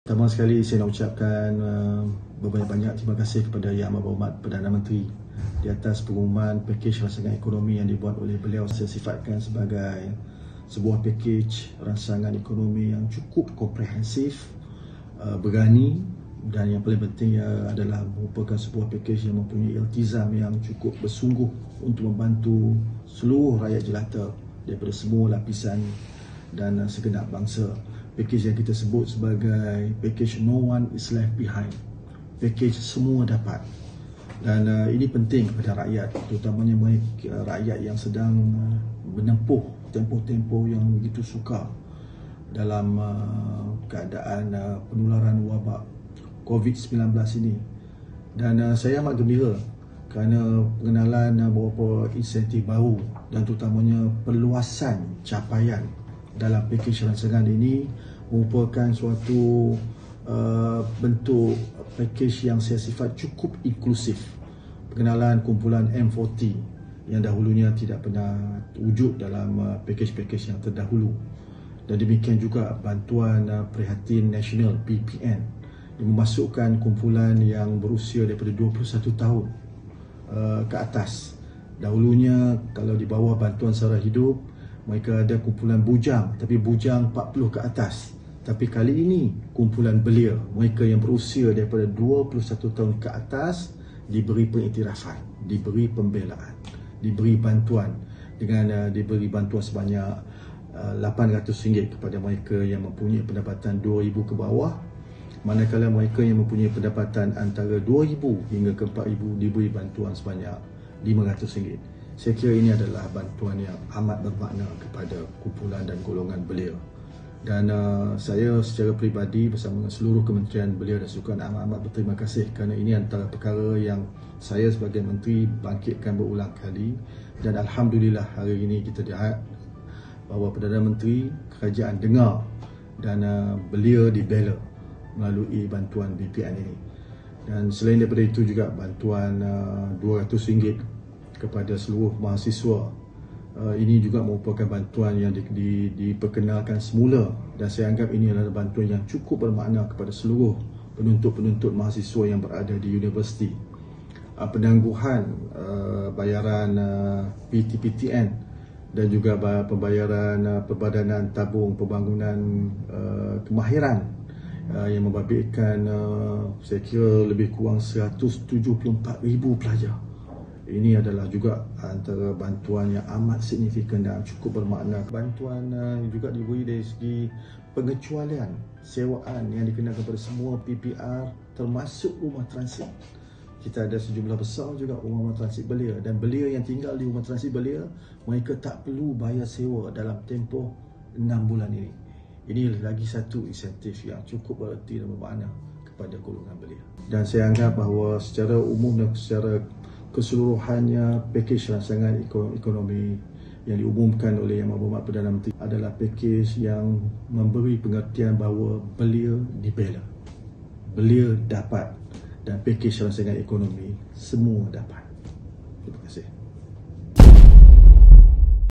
Pertama sekali saya nak ucapkan berbanyak-banyak terima kasih kepada Yang Amat Berhormat Perdana Menteri di atas pengumuman pakej rancangan ekonomi yang dibuat oleh beliau. Saya sifatkan sebagai sebuah pakej rancangan ekonomi yang cukup komprehensif, berani, dan yang paling penting adalah merupakan sebuah pakej yang mempunyai iltizam yang cukup bersungguh untuk membantu seluruh rakyat jelata daripada semua lapisan dan segenap bangsa. Pakej yang kita sebut sebagai pakej No One Is Left Behind. Pakej semua dapat. Dan ini penting kepada rakyat, terutamanya mereka rakyat yang sedang menempuh tempoh-tempoh yang begitu sukar dalam keadaan penularan wabak COVID-19 ini. Dan saya amat gembira kerana pengenalan beberapa insentif baru dan terutamanya perluasan capaian dalam pakej rancangan ini merupakan suatu bentuk pakej yang saya sifat cukup inklusif. Pengenalan kumpulan M40 yang dahulunya tidak pernah wujud dalam pakej-pakej yang terdahulu. Dan demikian juga bantuan Prihatin Nasional PPN yang memasukkan kumpulan yang berusia daripada 21 tahun ke atas. Dahulunya kalau di bawah bantuan sara hidup mereka ada kumpulan bujang, tapi bujang 40 ke atas. Tapi kali ini kumpulan belia, mereka yang berusia daripada 21 tahun ke atas diberi pengiktirafan, diberi pembelaan, diberi bantuan dengan diberi bantuan sebanyak RM800 kepada mereka yang mempunyai pendapatan RM2,000 ke bawah, manakala mereka yang mempunyai pendapatan antara RM2,000 hingga ke RM4,000 diberi bantuan sebanyak RM500. Saya kira ini adalah bantuan yang amat bermakna kepada kumpulan dan golongan belia. Dan saya secara peribadi bersama dengan seluruh Kementerian Belia dan Sukan amat berterima kasih kerana ini antara perkara yang saya sebagai Menteri bangkitkan berulang kali. Dan Alhamdulillah hari ini kita lihat bahawa Perdana Menteri kerajaan dengar dan belia dibela melalui bantuan BPN ini. Dan selain daripada itu juga bantuan RM200 kepada seluruh mahasiswa. Ini juga merupakan bantuan yang diperkenalkan semula dan saya anggap ini adalah bantuan yang cukup bermakna kepada seluruh penuntut-penuntut mahasiswa yang berada di universiti. Penangguhan bayaran PTPTN dan juga pembayaran Perbadanan Tabung Pembangunan Kemahiran yang membabitkan saya kira lebih kurang 174,000 pelajar. Ini adalah juga antara bantuan yang amat signifikan dan cukup bermakna. Bantuan juga diberi dari segi pengecualian sewaan yang dikenakan kepada semua PPR termasuk rumah transit. Kita ada sejumlah besar juga rumah transit belia, dan belia yang tinggal di rumah transit belia, mereka tak perlu bayar sewa dalam tempoh 6 bulan ini. Ini lagi satu insentif yang cukup bererti dan bermakna kepada golongan belia. Dan saya anggap bahawa secara umum dan secara keseluruhannya pakej rancangan ekonomi yang diumumkan oleh Yang Amat Berhormat Perdana Menteri adalah pakej yang memberi pengertian bahawa belia dibela, belia dapat, dan pakej rancangan ekonomi semua dapat. Terima kasih.